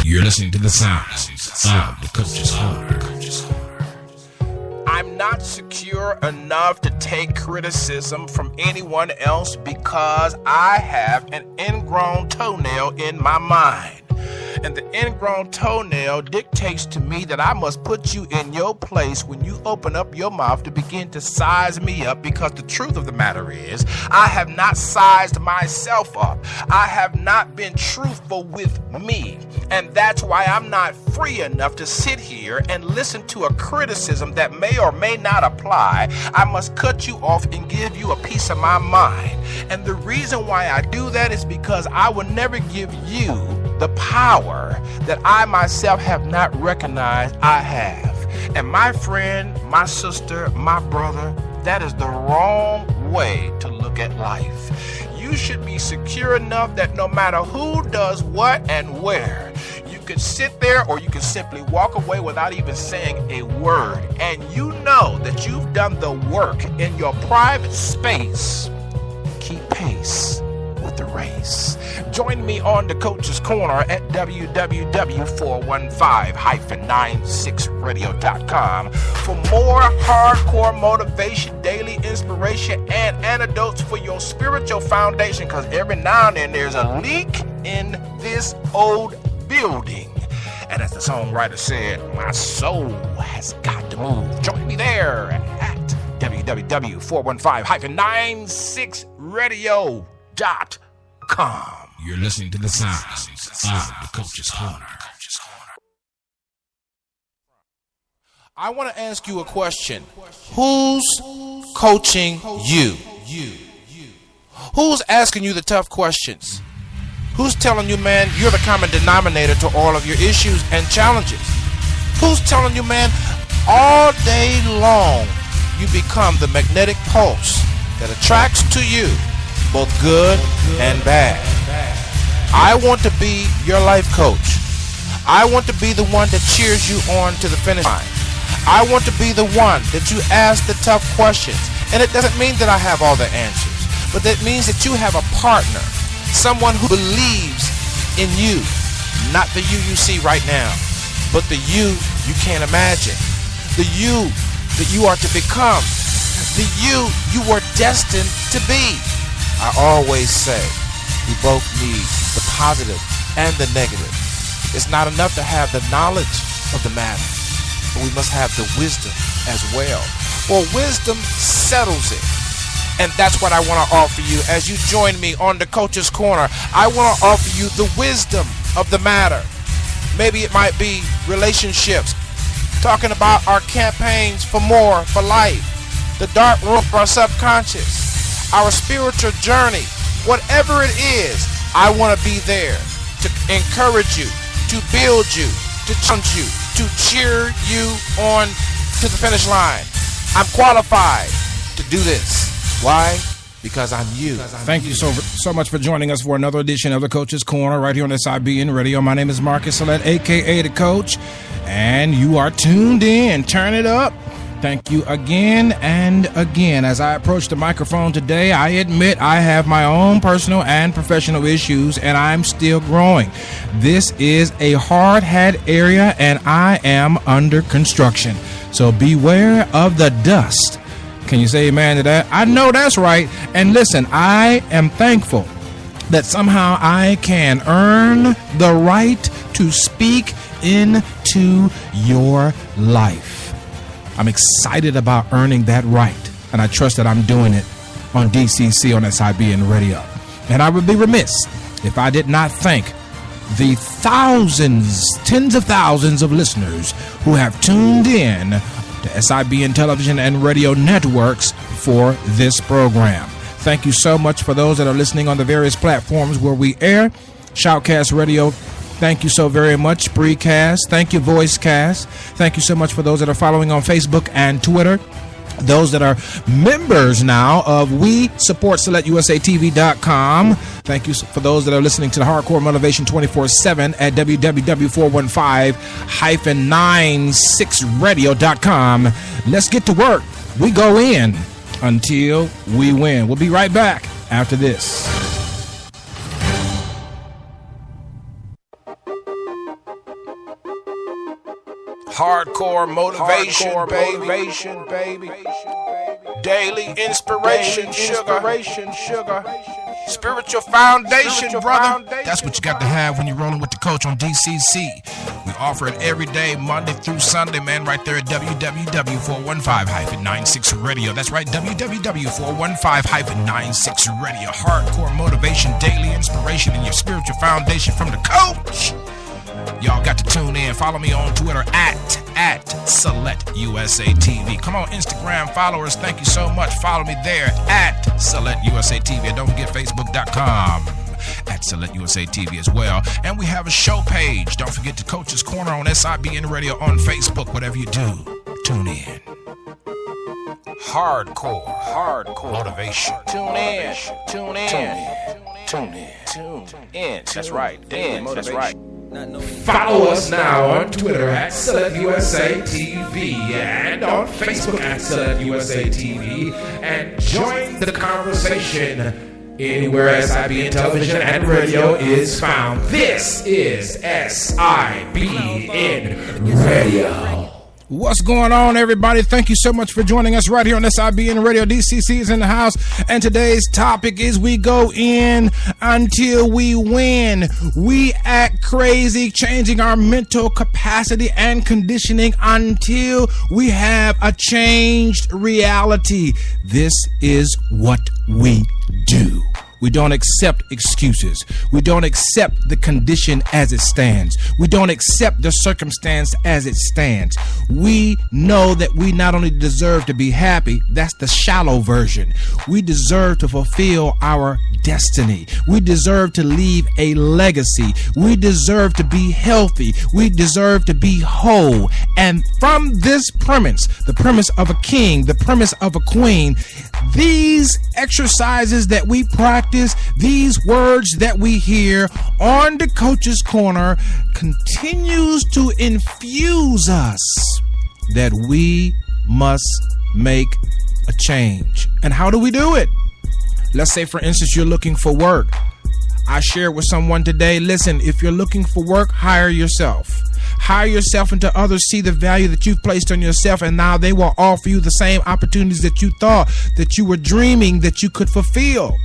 You're listening to the sound of the Coach's Corner. I'm not secure enough to take criticism from anyone else because I have an ingrown toenail in my mind. And the ingrown toenail dictates to me that I must put you in your place when you open up your mouth to begin to size me up, because the truth of the matter is I have not sized myself up. I have not been truthful with me. And that's why I'm not free enough to sit here and listen to a criticism that may or may not apply. I must cut you off and give you a piece of my mind. And the reason why I do that is because I will never give you the power that I myself have not recognized I have. And my friend, my sister, my brother, that is the wrong way to look at life. You should be secure enough that no matter who does what and where, you could sit there or you can simply walk away without even saying a word. And you know that you've done the work in your private space. Keep pace with the race. Join me on the Coach's Corner at www.415-96radio.com for more hardcore motivation, daily inspiration, and antidotes for your spiritual foundation, because every now and then there's a leak in this old building. And as the songwriter said, my soul has got to move. Join me there at www.415-96radio.com. You're listening to the sound of the Coach's Corner. I want to ask you a question. Who's coaching you? Who's asking you the tough questions? Who's telling you, man, you're the common denominator to all of your issues and challenges? Who's telling you, man, all day long you become the magnetic pulse that attracts to you both good and bad? I want to be your life coach. I want to be the one that cheers you on to the finish line. I want to be the one that you ask the tough questions. And it doesn't mean that I have all the answers, but that means that you have a partner, someone who believes in you, not the you see right now, but the you can't imagine, the you that you are to become, the you were destined to be. I always say we both need the positive and the negative. It's not enough to have the knowledge of the matter, but we must have the wisdom as well. For wisdom settles it. And that's what I want to offer you as you join me on the Coach's Corner. I want to offer you the wisdom of the matter. Maybe it might be relationships, talking about our campaigns for more, for life, the dark room of our subconscious, our spiritual journey. Whatever it is, I want to be there to encourage you, to build you, to challenge you, to cheer you on to the finish line. I'm qualified to do this. Why? Because I'm you. Thank you so much for joining us for another edition of the Coach's Corner right here on SIBN Radio. My name is Marcus Salette, a.k.a. The Coach, and you are tuned in. Turn it up. Thank you again and again. As I approach the microphone today, I admit I have my own personal and professional issues, and I'm still growing. This is a hard-hat area, and I am under construction. So beware of the dust. Can you say amen to that? I know that's right. And listen, I am thankful that somehow I can earn the right to speak into your life. I'm excited about earning that right, and I trust that I'm doing it on DCC on SIBN Radio. And I would be remiss if I did not thank the thousands, tens of thousands of listeners who have tuned in to SIBN television and radio networks for this program. Thank you so much for those that are listening on the various platforms where we air. Shoutcast Radio, thank you so very much. Spreaker, thank you. Voicecast, thank you so much for those that are following on Facebook and Twitter. Those that are members now of WeSupportSelectUSATV.com. Thank you for those that are listening to the Hardcore Motivation 24/7 at www.415-96radio.com. Let's get to work. We go in until we win. We'll be right back after this. Hardcore motivation, baby. Daily inspiration, sugar. Spiritual foundation, brother. That's what you got to have when you're rolling with the coach on DCC. We offer it every day, Monday through Sunday, man, right there at www.415-96radio. That's right, www.415-96radio. Hardcore motivation, daily inspiration, and your spiritual foundation from the coach. Y'all got to tune in. Follow me on Twitter at SelectUSATV. Come on, Instagram followers. Thank you so much. Follow me there at SelectUSATV. And don't forget Facebook.com at SelectUSATV as well. And we have a show page. Don't forget the Coach's Corner on SIBN Radio on Facebook. Whatever you do, tune in. Hardcore motivation. Tune in. That's right. That's right. Follow us now on Twitter at SelectUSATV and on Facebook at SelectUSATV and join the conversation anywhere SIBN television and radio is found. This is SIBN Radio. What's going on, everybody? Thank you so much for joining us right here on SIBN Radio. DCC is in the house, and today's topic is we go in until we win. We act crazy, changing our mental capacity and conditioning until we have a changed reality. This is what we do. We don't accept excuses. We don't accept the condition as it stands. We don't accept the circumstance as it stands. We know that we not only deserve to be happy, that's the shallow version. We deserve to fulfill our destiny. We deserve to leave a legacy. We deserve to be healthy. We deserve to be whole. And from this premise, the premise of a king, the premise of a queen, these exercises that we practice, these words that we hear on the Coach's Corner continues to infuse us that we must make a change. And how do we do it? Let's say, for instance, you're looking for work. I shared with someone today, listen, if you're looking for work, hire yourself. Hire yourself until others see the value that you've placed on yourself, and now they will offer you the same opportunities that you thought that you were dreaming that you could fulfill.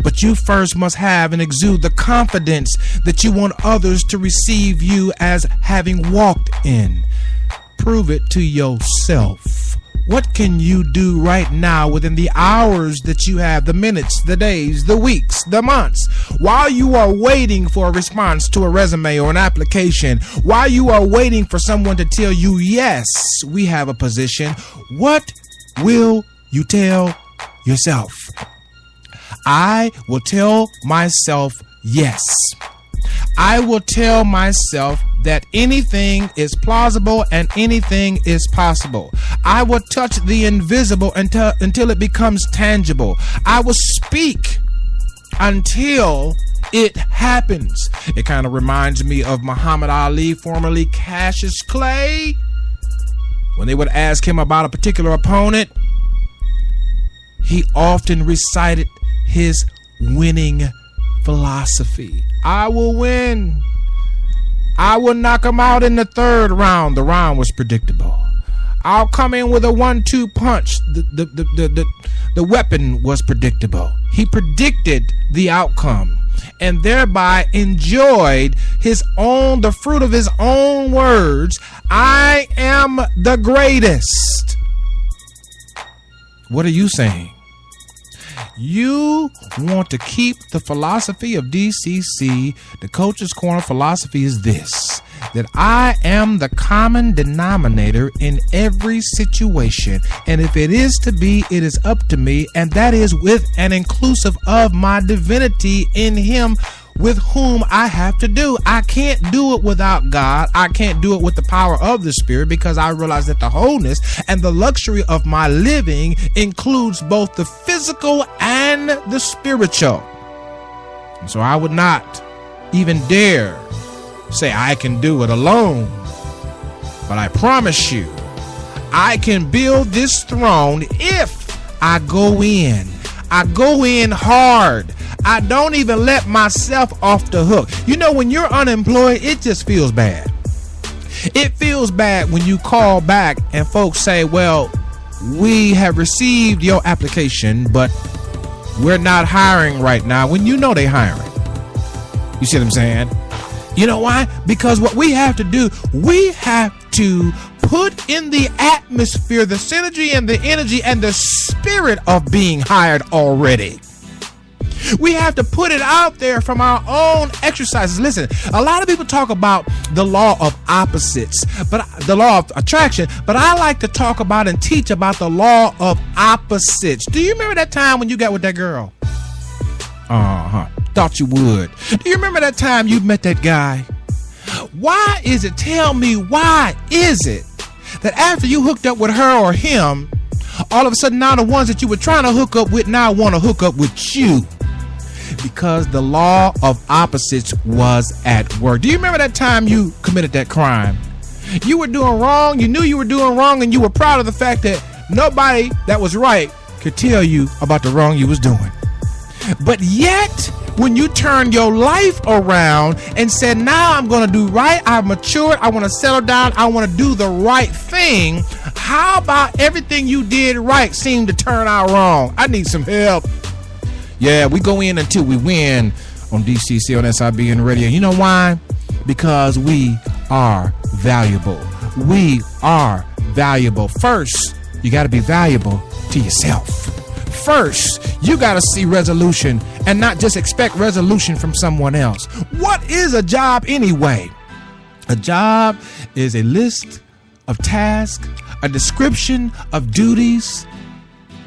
But you first must have and exude the confidence that you want others to receive you as having walked in. Prove it to yourself. What can you do right now within the hours that you have, the minutes, the days, the weeks, the months, while you are waiting for a response to a resume or an application, while you are waiting for someone to tell you, yes, we have a position? What will you tell yourself? I will tell myself yes. I will tell myself that anything is plausible and anything is possible. I will touch the invisible until it becomes tangible. I will speak until it happens. It kind of reminds me of Muhammad Ali, formerly Cassius Clay. When they would ask him about a particular opponent, he often recited his winning philosophy. I will win. I will knock him out in the third round. The round was predictable. I'll come in with a 1-2 punch. The weapon was predictable. He predicted the outcome and thereby enjoyed the fruit of his own words. I am the greatest. What are you saying? You want to keep the philosophy of DCC. The Coach's Corner philosophy is this: that I am the common denominator in every situation. And if it is to be, it is up to me. And that is with and inclusive of my divinity in him with whom I have to do. I can't do it without God. I can't do it with the power of the Spirit, because I realize that the wholeness and the luxury of my living includes both the physical and the spiritual. And so I would not even dare say I can do it alone. But I promise you, I can build this throne if I go in. I go in hard. I don't even let myself off the hook. You know, when you're unemployed, it just feels bad. It feels bad when you call back and folks say, well, we have received your application, but we're not hiring right now, when you know they're hiring. You see what I'm saying? You know why? Because what we have to do, we have to put in the atmosphere the synergy and the energy and the spirit of being hired already. We have to put it out there from our own exercises. Listen, a lot of people talk about the law of opposites, but the law of attraction, but I like to talk about and teach about the law of opposites. Do you remember that time when you got with that girl? Thought you would. Do you remember that time you met that guy? Why is it, tell me, why is it that after you hooked up with her or him, all of a sudden now the ones that you were trying to hook up with now want to hook up with you? Because the law of opposites was at work. Do you remember that time you committed that crime? You were doing wrong, you knew you were doing wrong, and you were proud of the fact that nobody that was right could tell you about the wrong you was doing. But yet, when you turned your life around and said, now I'm going to do right, I've matured, I want to settle down, I want to do the right thing, how about everything you did right seemed to turn out wrong? I need some help. Yeah, we go in until we win on DCC on SIBN Radio. You know why? Because we are valuable. We are valuable. First, you got to be valuable to yourself. First, you got to see resolution and not just expect resolution from someone else. What is a job anyway? A job is a list of tasks, a description of duties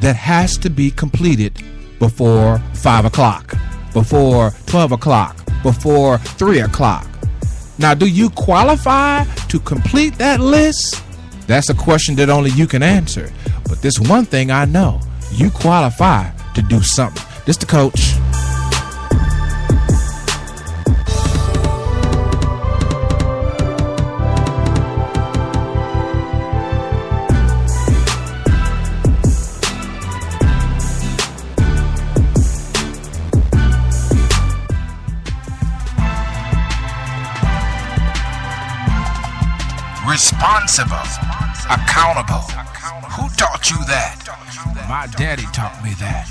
that has to be completed before 5 o'clock, before 12 o'clock, before 3 o'clock. Now, do you qualify to complete that list? That's a question that only you can answer. But this one thing I know, you qualify to do something. This the coach. Responsible, accountable. Who taught you that? My daddy taught me that.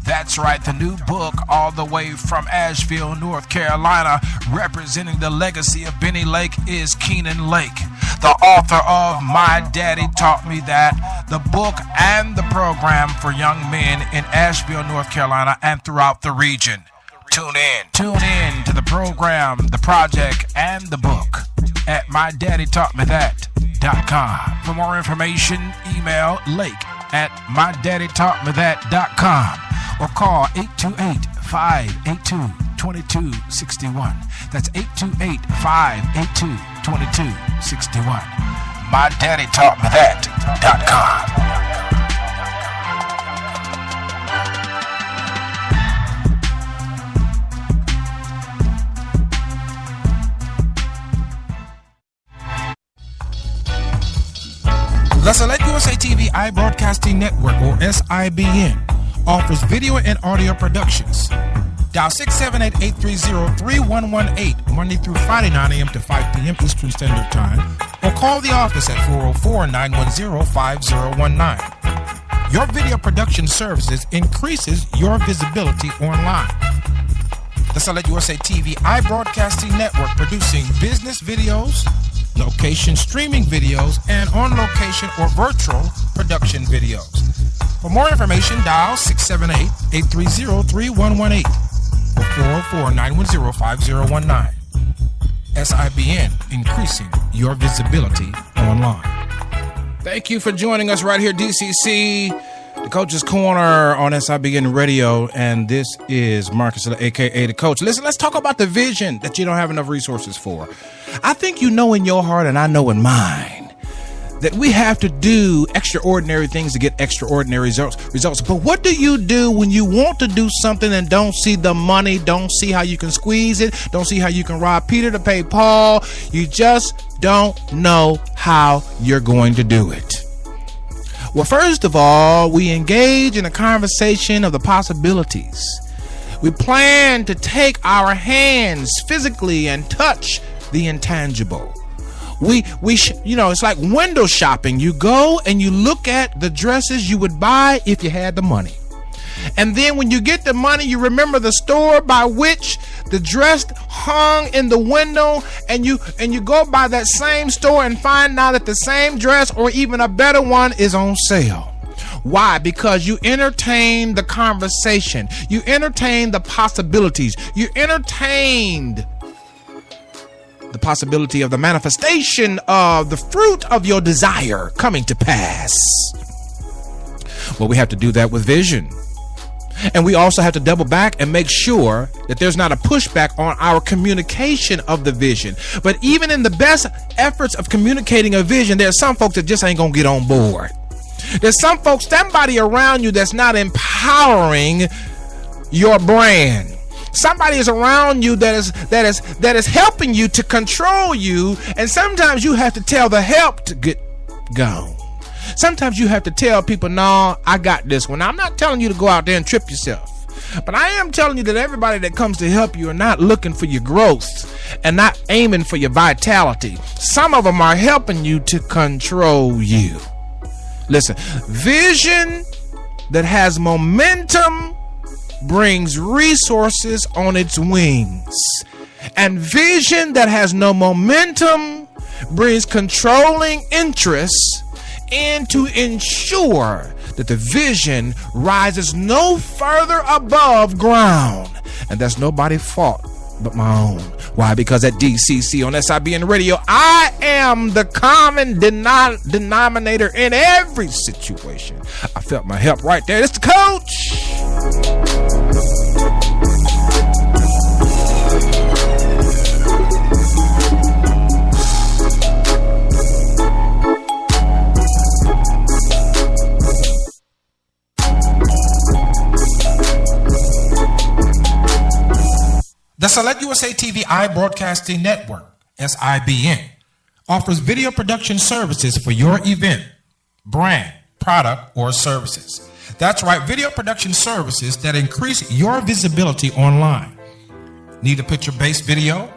That's right, the new book all the way from Asheville, North Carolina, representing the legacy of Benny Lake is Keenan Lake, the author of My Daddy Taught Me That, the book and the program for young men in Asheville, North Carolina and throughout the region. Tune in to the program, the project, and the book at mydaddytaughtmethat.com. For more information, email lake@mydaddytaughtmethat.com or call 828-582-2261. That's 828-582-2261. mydaddytaughtmethat.com. The Select USA TV iBroadcasting Network, or SIBN, offers video and audio productions. Dial 678-830-3118, Monday through Friday, 9 a.m. to 5 p.m. Eastern Standard Time, or call the office at 404-910-5019. Your video production services increases your visibility online. The Select USA TV iBroadcasting Network, producing business videos, location streaming videos, and on-location or virtual production videos. For more information, dial 678-830-3118 or 404-910-5019. SIBN, increasing your visibility online. Thank you for joining us right here, DCC, the Coach's Corner on SIBN Radio, and this is Marcus, a.k.a. the Coach. Listen, let's talk about the vision that you don't have enough resources for. I think you know in your heart, and I know in mine, that we have to do extraordinary things to get extraordinary results. But what do you do when you want to do something and don't see the money, don't see how you can squeeze it, don't see how you can rob Peter to pay Paul? You just don't know how you're going to do it. Well, first of all, we engage in a conversation of the possibilities. We plan to take our hands physically and touch the intangible. It's like window shopping. You go and you look at the dresses you would buy if you had the money. And then when you get the money, you remember the store by which the dress hung in the window, and you go by that same store and find out that the same dress or even a better one is on sale. Why? Because you entertained the conversation. You entertained the possibilities. You entertained the possibility of the manifestation of the fruit of your desire coming to pass. Well, we have to do that with vision. And we also have to double back and make sure that there's not a pushback on our communication of the vision. But even in the best efforts of communicating a vision, there's some folks that just ain't gonna get on board. There's somebody around you that's not empowering your brand. Somebody is around you that is helping you to control you, and sometimes you have to tell the help to get gone. Sometimes you have to tell people, no, I got this one. Now, I'm not telling you to go out there and trip yourself, but I am telling you that everybody that comes to help you are not looking for your growth and not aiming for your vitality. Some of them are helping you to control you. Listen, vision that has momentum brings resources on its wings, and vision that has no momentum brings controlling interests in to ensure that the vision rises no further above ground. And that's nobody's fault but my own. Why? Because at DCC on SIBN Radio, I am the common denominator in every situation. I felt my help right there. It's the coach. The Select USA TV iBroadcasting Network, SIBN, offers video production services for your event, brand, product, or services. That's right, video production services that increase your visibility online. Need a picture-based video?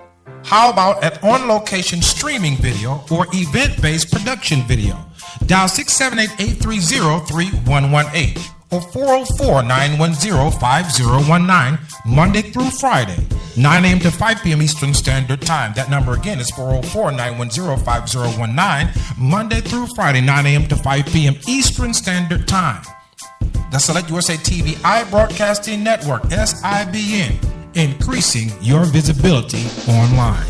How about an on-location streaming video or event-based production video? Dial 678-830-3118 or 404-910-5019, Monday through Friday, 9 a.m. to 5 p.m. Eastern Standard Time. That number again is 404-910-5019, Monday through Friday, 9 a.m. to 5 p.m. Eastern Standard Time. The Select USA TV iBroadcasting Network, SIBN, increasing your visibility online.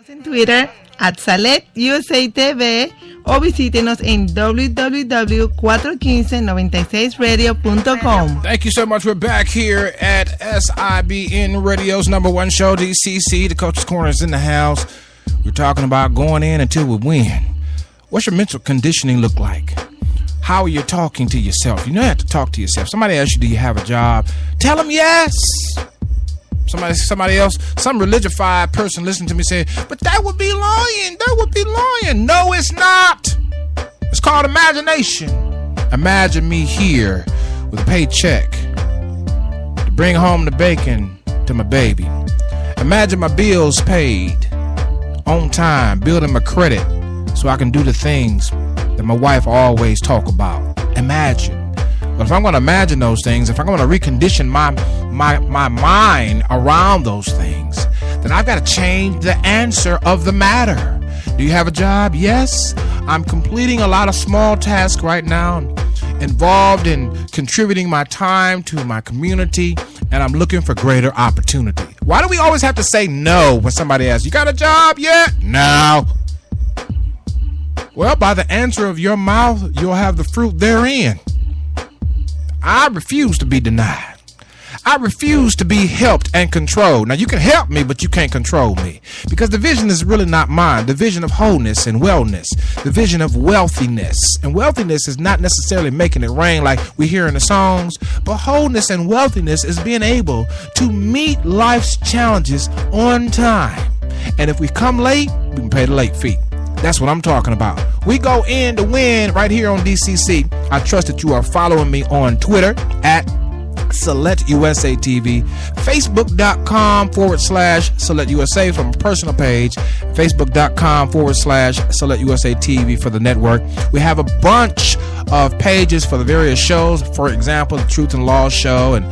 En Twitter @SelectUSATV o visítenos en www.41596radio.com. Thank you so much. We're back here at SIBN Radio's #1 show, DCC. The Coach's Corner is in the house. We're talking about going in until we win. What's your mental conditioning look like? How are you talking to yourself? You know you have to talk to yourself. Somebody asks you, do you have a job? Tell them yes. Somebody else, some religified person listening to me say, but that would be lying. That would be lying. No, it's not. It's called imagination. Imagine me here with a paycheck to bring home the bacon to my baby. Imagine my bills paid on time, building my credit so I can do the things that my wife always talk about. Imagine. But if I'm going to imagine those things, if I'm going to recondition my mind around those things, then I've got to change the answer of the matter. Do you have a job? Yes. I'm completing a lot of small tasks right now, involved in contributing my time to my community, and I'm looking for greater opportunity. Why do we always have to say no when somebody asks, you got a job yet? No. Well, by the answer of your mouth, you'll have the fruit therein. I refuse to be denied. I refuse to be helped and controlled. Now, you can help me, but you can't control me, because the vision is really not mine. The vision of wholeness and wellness, the vision of wealthiness. And wealthiness is not necessarily making it rain like we hear in the songs, but wholeness and wealthiness is being able to meet life's challenges on time. And if we come late, we can pay the late fee. That's what I'm talking about. We go in to win right here on DCC. I trust that you are following me on Twitter Select USA TV, Facebook.com/Select USA from a personal page, Facebook.com/Select USA TV for the network. We have a bunch of pages for the various shows. For example, the Truth and Law Show and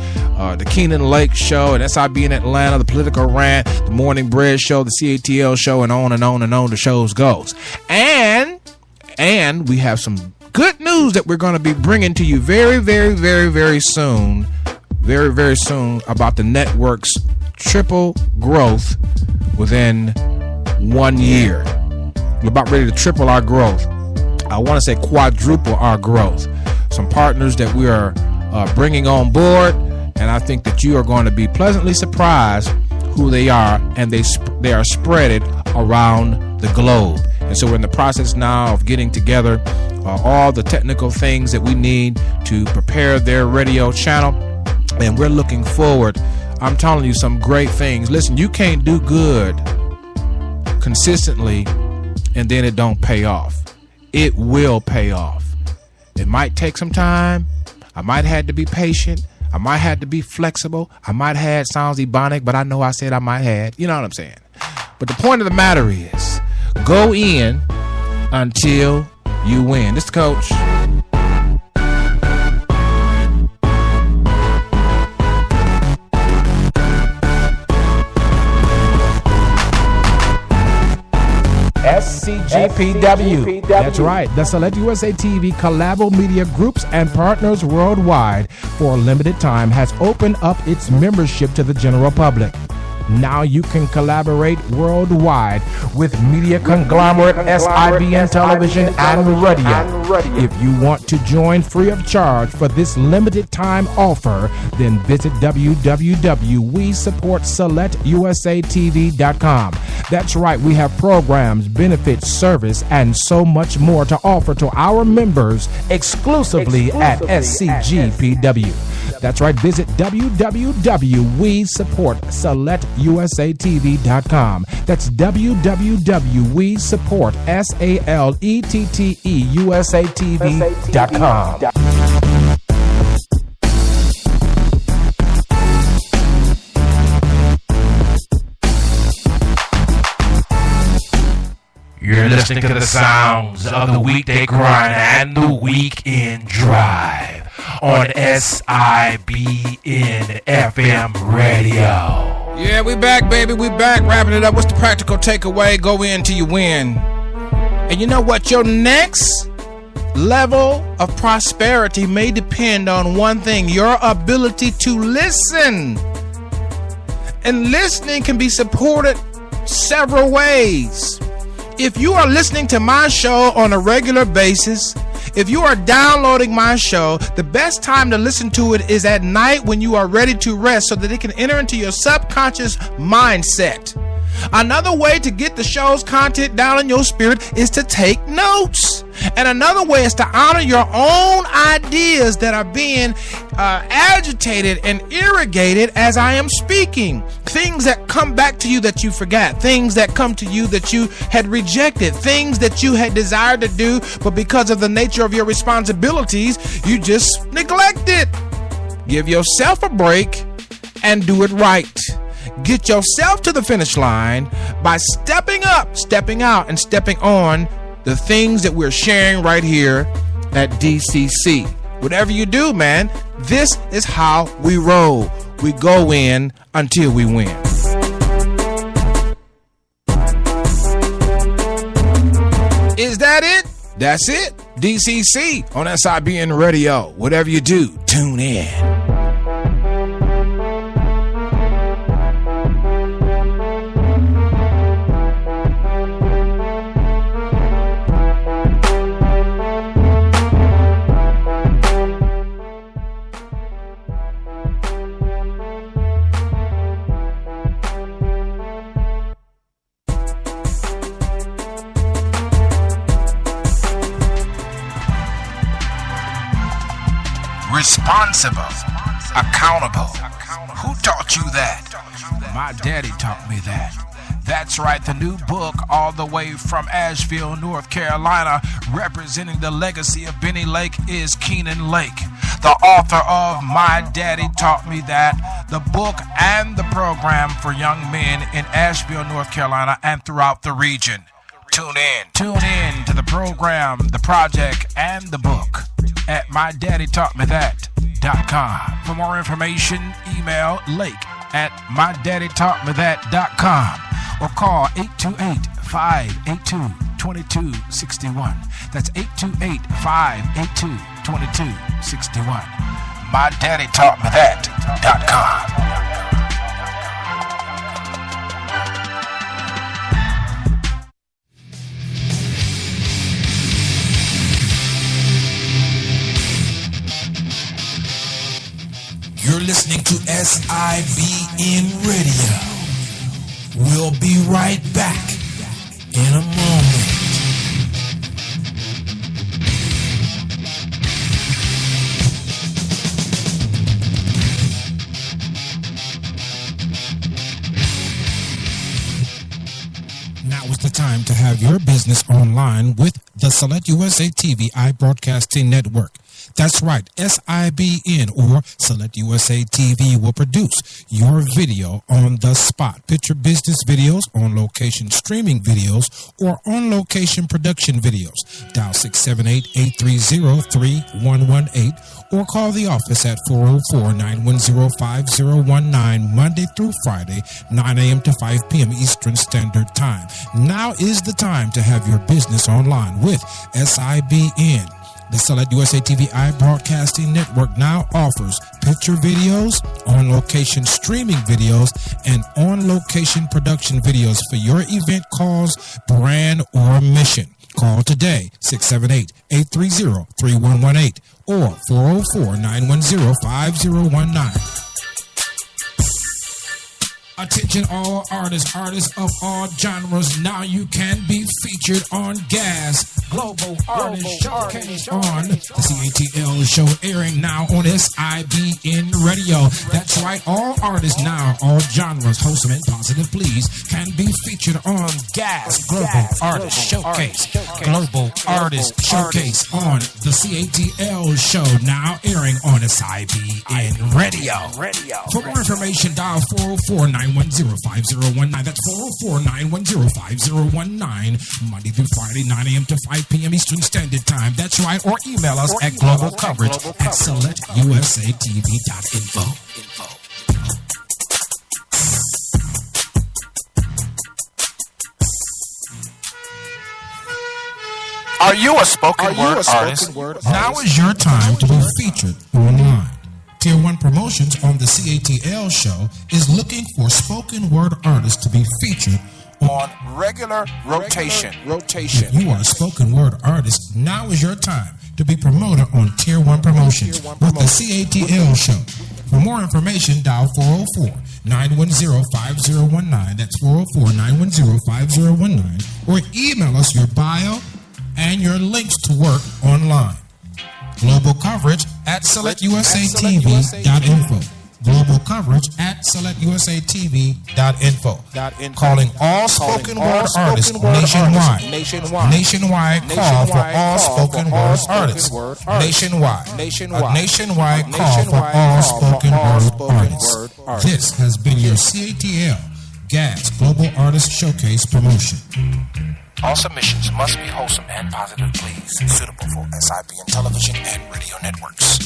the Keenan Lake Show and SIB in Atlanta, the Political Rant, the Morning Bread Show, the CATL Show, and on and on and on the shows goes. And we have some good news that we're going to be bringing to you very, very, very, very soon. Very, very soon about the network's triple growth within 1 year. We're about ready to triple our growth. I want to say quadruple our growth. Some partners that we are bringing on board, and I think that you are going to be pleasantly surprised who they are, and they are spread around the globe. And so we're in the process now of getting together all the technical things that we need to prepare their radio channel, and we're looking forward. I'm telling you some great things. Listen, you can't do good consistently and then it don't pay off. It will pay off. It might take some time. I might have to be patient. I might have to be flexible. I might have sounds ebonic, but I know I said I might have. You know what I'm saying? But the point of the matter is, go in until you win. This is the coach. SCGPW. That's right. The Select USA TV Collabo Media Groups and Partners Worldwide for a limited time has opened up its membership to the general public. Now you can collaborate worldwide with media conglomerate SIBN Television and Radio. If you want to join free of charge for this limited time offer, then visit www.WeSupportSelectUSATV.com. That's right, we have programs, benefits, service, and so much more to offer to our members exclusively at SCGPW. That's right, visit www.WeSupportSelectUSATV.com. That's www.WeSupportSelectUSATV.com. You're listening to the sounds of the weekday grind and the weekend drive on SIBN FM Radio. Yeah, we back, baby. We back. Wrapping it up. What's the practical takeaway? Go in till you win. And you know what? Your next level of prosperity may depend on one thing: your ability to listen. And listening can be supported several ways. If you are listening to my show on a regular basis, if you are downloading my show, the best time to listen to it is at night when you are ready to rest, so that it can enter into your subconscious mindset. Another way to get the show's content down in your spirit is to take notes. And another way is to honor your own ideas that are being agitated and irrigated as I am speaking. Things that come back to you that you forgot. Things that come to you that you had rejected. Things that you had desired to do, but because of the nature of your responsibilities, you just neglect it. Give yourself a break and do it right. Get yourself to the finish line by stepping up, stepping out, and stepping on the things that we're sharing right here at DCC. Whatever you do, man, this is how we roll. We go in until we win. Is that it? That's it. DCC on SIBN Radio. Whatever you do, tune in. Responsible, accountable. Who taught you that? My daddy taught me that. That's right, the new book, all the way from Asheville, North Carolina, representing the legacy of Benny Lake, is Keenan Lake. the author of My Daddy Taught Me That, the book and the program for young men in Asheville, North Carolina, and throughout the region. Tune in to the program, the project, and the book at mydaddytaughtmethat.com. For more information, email lake@mydaddytaughtmethat.com or call 828-582-2261. That's 828-582-2261. mydaddytaughtmethat.com. You're listening to SIBN Radio. We'll be right back in a moment. Now is the time to have your business online with the Select USA TV iBroadcasting Network. That's right, SIBN or Select USA TV will produce your video on the spot. Picture business videos, on location streaming videos, or on location production videos. Dial 678-830-3118 or call the office at 404-910-5019 Monday through Friday, 9 a.m. to 5 p.m. Eastern Standard Time. Now is the time to have your business online with SIBN. The Select USA TV iBroadcasting Network now offers picture videos, on-location streaming videos, and on-location production videos for your event cause, brand, or mission. Call today, 678-830-3118 or 404-910-5019. Attention all artists of all genres. Now you can be featured on Gas Global Artist Showcase on the CATL show, airing now on SIBN Radio. That's right, all artists now, all genres, wholesome and positive please, can be featured on Gas Global Artist Showcase. Global Artist Showcase on the CATL show, now airing on SIBN Radio. For more information, dial 404-910-5019. That's 404-910-5019. Monday through Friday, 9 a.m. to 5 p.m. Eastern Standard Time. That's right. Or email us at globalcoverage@selectusatv.info. Are you a spoken word artist? Now is your time to be featured online. Tier 1 Promotions on the CATL show is looking for spoken word artists to be featured on regular rotation. If you are a spoken word artist, now is your time to be promoted on Tier 1 Promotions with the CATL show. For more information, dial 404-910-5019. That's 404-910-5019. Or email us your bio and your links to work online. Global coverage at selectusatv.info. Global coverage at selectusatv.info. Calling all spoken word artists nationwide. Nationwide call for all spoken word artists. Nationwide. A nationwide call for all spoken word artists. This has been your CATL Gas Global Artist Showcase promotion. All submissions must be wholesome and positive, please. Suitable for SIBN television and radio networks.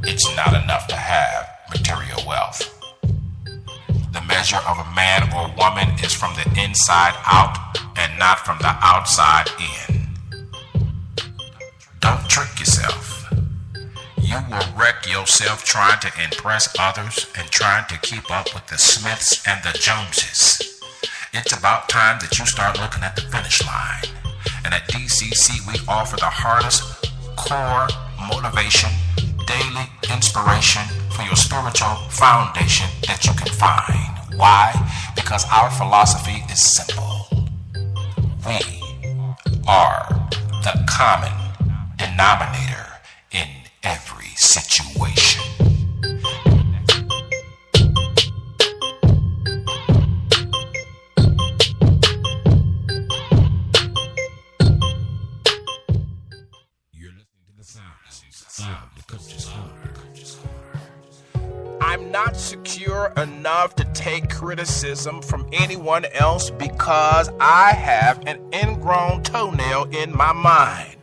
It's not enough to have material wealth. The measure of a man or woman is from the inside out and not from the outside in. Don't trick yourself. You will wreck yourself trying to impress others and trying to keep up with the Smiths and the Joneses. It's about time that you start looking at the finish line. And at DCC, we offer the hardest core motivation, daily inspiration for your spiritual foundation that you can find. Why? Because our philosophy is simple. We are the common denominator in every situation. You're listening to the sound of the Coach's Corner. I'm not secure enough to take criticism from anyone else because I have an ingrown toenail in my mind.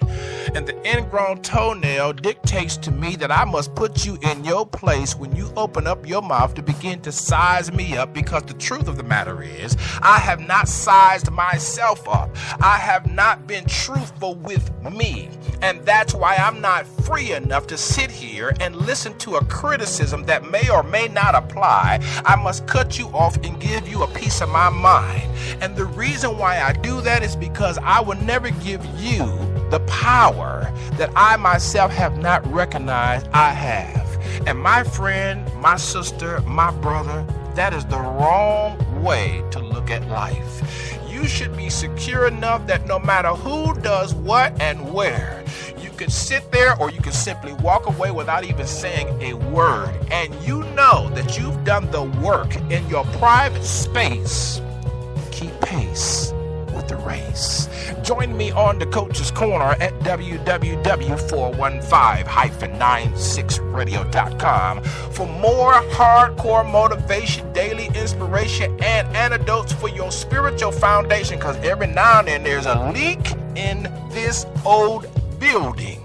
And the ingrown toenail dictates to me that I must put you in your place when you open up your mouth to begin to size me up, because the truth of the matter is I have not sized myself up. I have not been truthful with me. And that's why I'm not free enough to sit here and listen to a criticism that may or may not apply. I must cut you off and give you a piece of my mind. And the reason why I do that is because I will never give you the power that I myself have not recognized I have. And my friend, my sister, my brother, that is the wrong way to look at life. You should be secure enough that no matter who does what and where, you can sit there or you can simply walk away without even saying a word. And you know that you've done the work in your private space. Keep pace with the race. Join me on the Coach's Corner at www.415-96radio.com for more hardcore motivation, daily inspiration, and antidotes for your spiritual foundation, because every now and then there's a leak in this old building.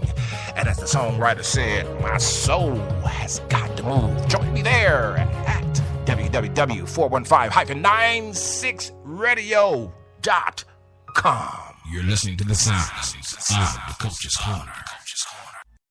And as the songwriter said, my soul has got to move. Join me there at www.415-96radio.com. You're listening to the sound of the Coach's Corner.